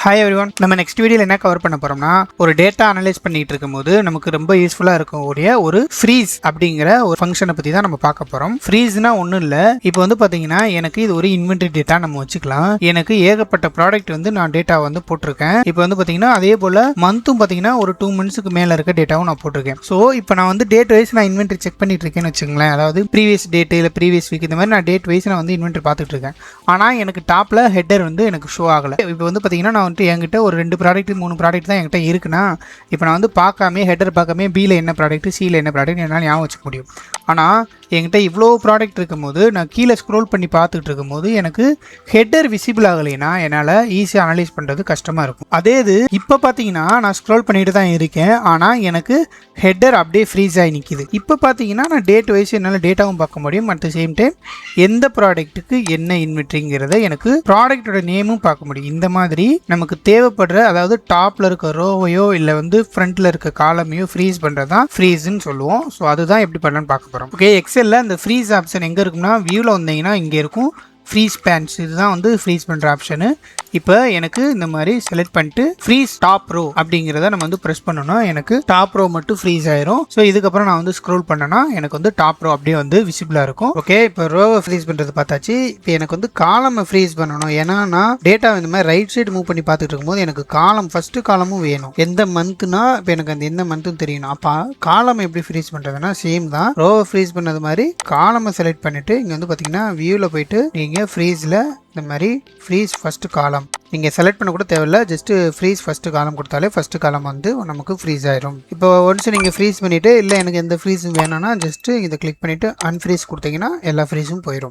Hi everyone, நம்ம next வீடியோவில் என்ன கவர் பண்ண போறோம்னா, ஒரு டேட்டா அனலைஸ் பண்ணிட்டு இருக்கும்போது நமக்கு ரொம்ப யூஸ்ஃபுல்லா இருக்கக்கூடிய ஒரு ஃப்ரீஸ் அப்படிங்கிற ஒரு ஃபங்க்ஷனை பத்தி தான் நம்ம பார்க்க போறோம். ஃப்ரீஸ்னா ஒன்றும் இல்லை, இப்போ வந்து பார்த்தீங்கன்னா எனக்கு இது ஒரு இன்வென்ட்ரி டேட்டா நம்ம வச்சுக்கலாம். எனக்கு ஏகப்பட்ட ப்ராடக்ட் வந்து நான் டேட்டா வந்து போட்டிருக்கேன். இப்போ வந்து பார்த்தீங்கன்னா அதே போல மந்த்தும் பார்த்தீங்கன்னா ஒரு 2 மந்த்ஸ்க்கு மேலே இருக்க டேட்டாவும் நான் போட்டிருக்கேன். ஸோ இப்போ நான் வந்து டேட் வைஸ் நான் இன்வென்ட்ரி செக் பண்ணிட்டு இருக்கேன்னு வச்சுங்களேன். அதாவது ப்ரீவியஸ் டேட் இல்லை ப்ரீவியஸ் வீக் இந்த மாதிரி நான் டேட் வைஸ் நான் வந்து இன்வென்ட்ரி பார்த்துட்டு இருக்கேன். ஆனால் எனக்கு டாப்ல ஹெட்டர் வந்து எனக்கு ஷோ ஆகலை. இப்போ வந்து பார்த்தீங்கன்னா நான் வந்துட்டு என்கிட்ட ஒரு 2 ப்ராடக்ட் 3 ப்ராடக்ட் தான் என்கிட்ட இருக்குன்னா, இப்போ நான் வந்து பார்க்காமே ஹெட்டர் பார்க்காமே பியில் என்ன ப்ராடக்ட் சியில் என்ன ப்ராடக்ட் என்னால் ஞாபகம் வச்சுக்க முடியும். ஆனால் என்கிட்ட இவ்வளோ ப்ராடக்ட் இருக்கும்போது நான் கீழே ஸ்க்ரோல் பண்ணி பார்த்துட்டு இருக்கும்போது எனக்கு ஹெட்டர் விசிபிள் ஆகலைன்னா என்னால் ஈஸியாக அனலைஸ் பண்ணுறது கஷ்டமாக இருக்கும். அதே இது இப்போ பார்த்தீங்கன்னா நான் ஸ்க்ரோல் பண்ணிட்டு தான் இருக்கேன், ஆனால் எனக்கு ஹெட்டர் அப்படியே ஃப்ரீஸ் ஆகி நிற்கிது. இப்போ பார்த்தீங்கன்னா நான் டேட் வைஸ் என்னால் டேட்டாவும் பார்க்க முடியும். அட் த சேம் டைம் எந்த ப்ராடக்ட்டுக்கு என்ன இன்வென்ட்ரிங்கிறத எனக்கு ப்ராடக்டோட நேமும் பார்க்க முடியும். இந்த மாதிரி நமக்கு தேவைப்படுற, அதாவது டாப்ல இருக்க ரோவையோ இல்லை வந்து ஃப்ரண்ட்ல இருக்க காலமையோ ஃப்ரீஸ் பண்ணுறது தான் ஃப்ரீஸ்ன்னு சொல்லுவோம். ஸோ அதுதான் எப்படி பண்ணலான்னு பார்க்க போகிறோம். ஓகே, எக்ஸலில் அந்த ஃப்ரீஸ் ஆப்ஷன் எங்கே இருக்குன்னா, வியூவில் வந்தீங்கன்னா இங்கே இருக்கும் ஃப்ரீஸ் பேன்ஸ். இதுதான் வந்து ஃப்ரீஸ் பண்ணுற ஆப்ஷனு. இப்போ எனக்கு இந்த மாதிரி செலக்ட் பண்ணிட்டு ஃப்ரீஸ் டாப் ரோ அப்படிங்கிறத நம்ம வந்து ப்ரெஸ் பண்ணோம்னா எனக்கு டாப் ரோ மட்டும் ஃப்ரீஸ் ஆயிரும். ஸோ இதுக்கப்புறம் நான் வந்து ஸ்க்ரோல் பண்ணேன்னா எனக்கு வந்து டாப் ரோ அப்படியே வந்து விசிபிளாக இருக்கும். ஓகே, இப்போ ரோவை ஃப்ரீஸ் பண்ணுறது பார்த்தாச்சு. இப்போ எனக்கு வந்து காலமை ஃப்ரீஸ் பண்ணணும். ஏன்னா நான் டேட்டா இந்த மாதிரி ரைட் சைடு மூவ் பண்ணி பார்த்துட்டு இருக்கும்போது எனக்கு காலம் ஃபஸ்ட்டு காலமும் வேணும். எந்த மந்த்னா இப்போ எனக்கு அந்த எந்த மந்த்தும் தெரியணும். அப்போ காலம் எப்படி ஃப்ரீஸ் பண்ணுறதுன்னா சேம் தான். ரோவை ஃப்ரீஸ் பண்ணது மாதிரி காலமை செலக்ட் பண்ணிட்டு இங்கே வந்து பார்த்தீங்கன்னா வியூவில் போயிட்டு நீங்கள் ஃப்ரீஸில் இந்த மாதிரி ஃப்ரீஸ் ஃபஸ்ட்டு காலம் நீங்கள் செலக்ட் பண்ண கூட தேவையில்லை. ஜஸ்ட்டு ஃப்ரீஸ் ஃபஸ்ட்டு காலம் கொடுத்தாலே ஃபஸ்ட்டு காலம் வந்து நமக்கு ஃப்ரீஸ் ஆயிரும். இப்போ ஒன்ஸ் நீங்கள் ஃப்ரீஸ் பண்ணிவிட்டு இல்லை எனக்கு எந்த ஃப்ரீஸும் வேணும்னா ஜஸ்ட்டு இதை கிளிக் பண்ணிவிட்டு அன்ஃப்ரீஸ் கொடுத்தீங்கன்னா எல்லா ஃப்ரீஸும் போயிடும்.